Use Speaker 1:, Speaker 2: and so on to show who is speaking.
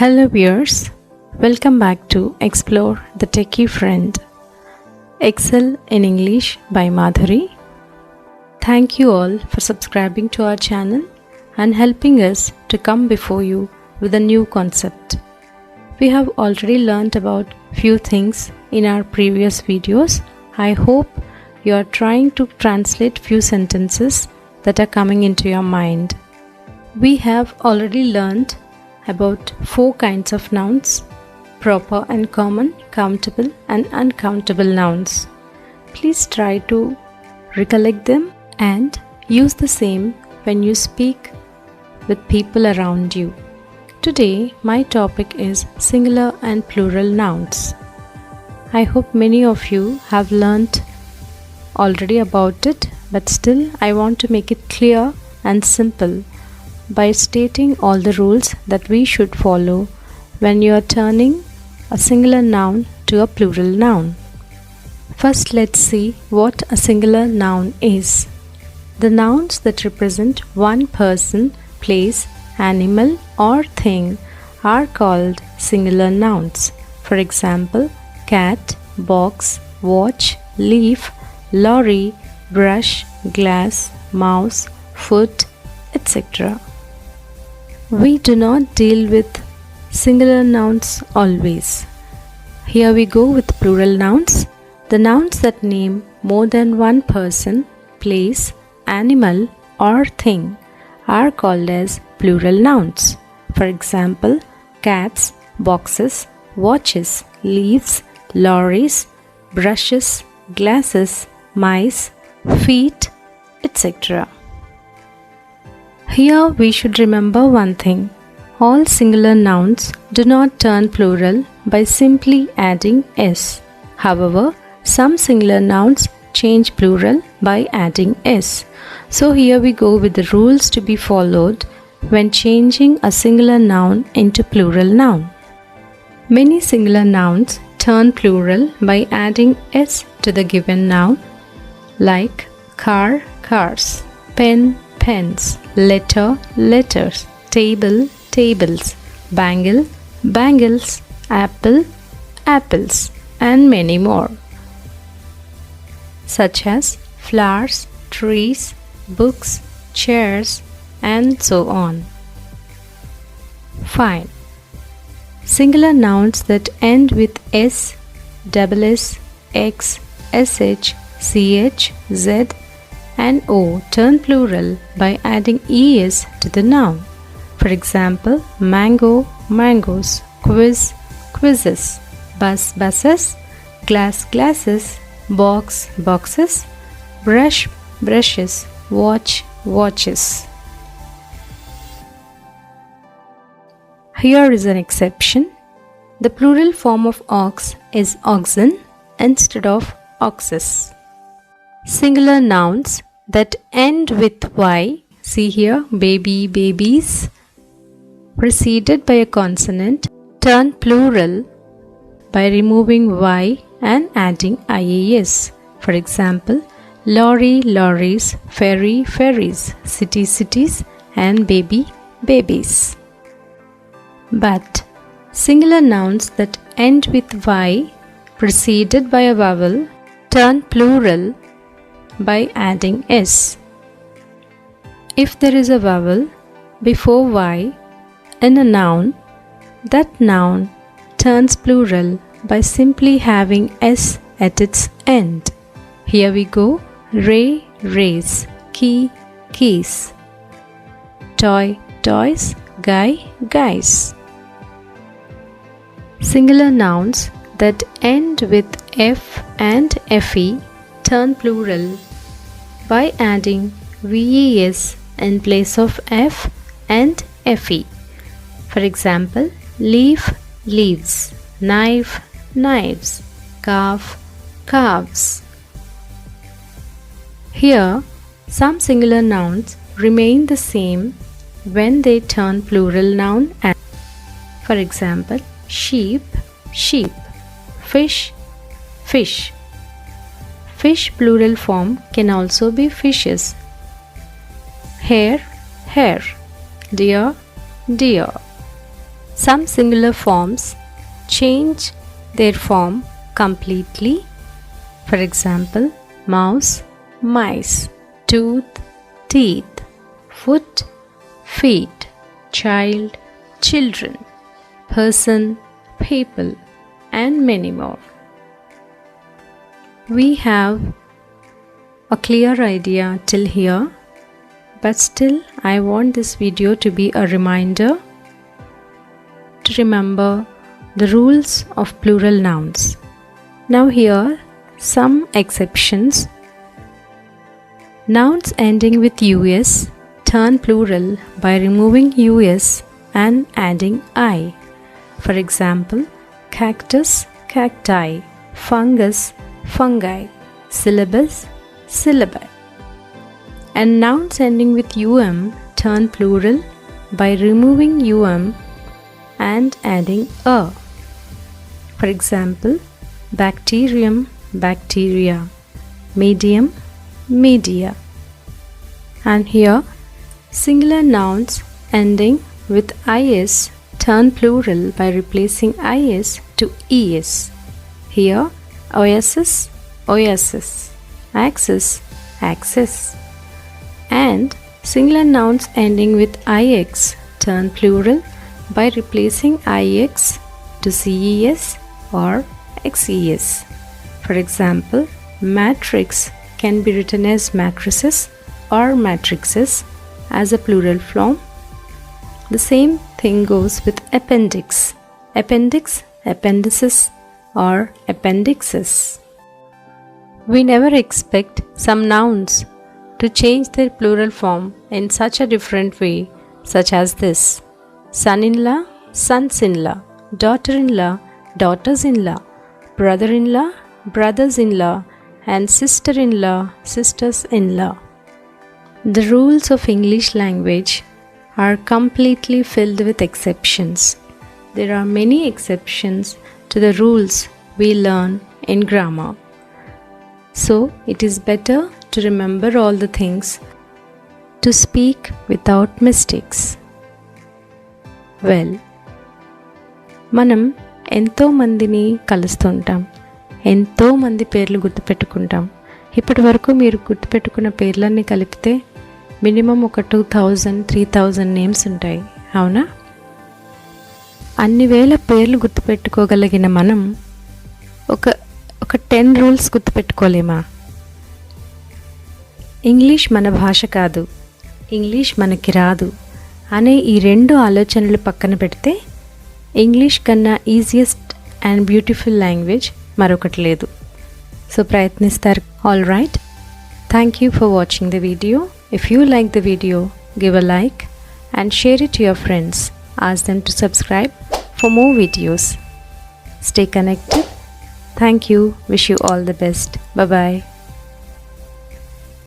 Speaker 1: Hello viewers, welcome back to Explore the Techie Friend. Excel in English by Madhuri. Thank you all for subscribing to our channel and helping us to come before you with a new concept. We have already learnt about few things in our previous videos. I hope you are trying to translate few sentences that are coming into your mind. We have already learnt about 4 kinds of nouns: proper and common, countable and uncountable nouns. Please try to recollect them and use the same when you speak with people around you. Today my topic is singular and plural nouns. I hope many of you have learnt already about it, but still I want to make it clear and simple by stating all the rules that we should follow when you are turning a singular noun to a plural noun. First, let's see what a singular noun is. The nouns that represent one person, place, animal or thing are called singular nouns. For example, cat, box, watch, leaf, lorry, brush, glass, mouse, foot, etc. We do not deal with singular nouns always. Here we go with plural nouns. The nouns that name more than one person, place, animal or thing are called as plural nouns. For example, cats, boxes, watches, leaves, lorries, brushes, glasses, mice, feet, etc. Here we should remember one thing. All singular nouns do not turn plural by simply adding s. However, some singular nouns change plural by adding s. So here we go with the rules to be followed when changing a singular noun into plural noun. Many singular nouns turn plural by adding s to the given noun, like car, cars, pen, pens, letter, letters, table, tables, bangle, bangles, apple, apples, and many more, such as flowers, trees, books, chairs, and so on. Fine. Singular nouns that end with s, ss, x, sh, ch, z, and o turn plural by adding es to the noun. For example, mango, mangoes, quiz, quizzes, bus, buses, glass, glasses, box, boxes, brush, brushes, watch, watches. Here is an exception. The plural form of ox is oxen instead of oxes. Singular nouns that end with y, see here, baby, babies, preceded by a consonant, turn plural by removing y and adding ias. For example, lorry, lorries, ferry, ferries, city, cities, and baby, babies. But singular nouns that end with y preceded by a vowel turn plural by adding s. If there is a vowel before y in a noun, that noun turns plural by simply having s at its end. Here we go: ray, rays, key, keys, toy, toys, guy, guys. Singular nouns that end with f and fe turn plural by adding VES in place of F and FE. For example, leaf, leaves, knife, knives, calf, calves. Here, some singular nouns remain the same when they turn plural noun and, for example, sheep, sheep, fish, fish. Fish plural form can also be fishes. Hare, hare, deer, deer. Some singular forms change their form completely. For example, mouse, mice, tooth, teeth, foot, feet, child, children, person, people, and many more. We have a clear idea till here, but still I want this video to be a reminder to remember the rules of plural nouns. Now here some exceptions. Nouns ending with us turn plural by removing us and adding I. For example, cactus, cacti, fungus, fungi, syllabus, syllabi. And nouns ending with turn plural by removing and adding a. For example, bacterium, bacteria, medium, media. And here, singular nouns ending with is turn plural by replacing is to es. Here, oasis, oasis, axis, axis. And singular nouns ending with ix turn plural by replacing ix to ces or xes. For example, matrix can be written as matrices or matrices as a plural form. The same thing goes with appendix, appendix, appendices, or appendixes. We never expect some nouns to change their plural form in such a different way, such as this: son-in-law, sons-in-law, daughter-in-law, daughters-in-law, brother-in-law, brothers-in-law, and sister-in-law, sisters-in-law. The rules of English language are completely filled with exceptions. There are many exceptions to the rules we learn in grammar. So it is better to remember all the things to speak without mistakes. Well, మనం ఎంతో మందిని కలుస్తుంటాం, ఎంతో మంది పేర్లు గుర్తుపెట్టుకుంటాం. ఇప్పటి వరకు మీరు గుర్తుపెట్టుకున్న పేర్లన్నీ కలిపితే మినిమం ఒక 2000, 3000 నేమ్స్ ఉంటాయి, అవునా? అన్ని వేల పేర్లు గుర్తుపెట్టుకోగలిగిన మనం ఒక 10 రూల్స్ గుర్తుపెట్టుకోలేమా? ఇంగ్లీష్ మన భాష కాదు, ఇంగ్లీష్ మనకి రాదు అనే ఈ రెండు ఆలోచనలు పక్కన పెడితే ఇంగ్లీష్ కన్నా ఈజియెస్ట్ అండ్ బ్యూటిఫుల్ లాంగ్వేజ్ మరొకటి లేదు. సో ప్రయత్నిస్తారు. All right, thank you for watching the video. If you like the video, give a like and share it to your friends. Ask them to subscribe for more videos. Stay connected. Thank you. Wish you all the best. Bye-bye.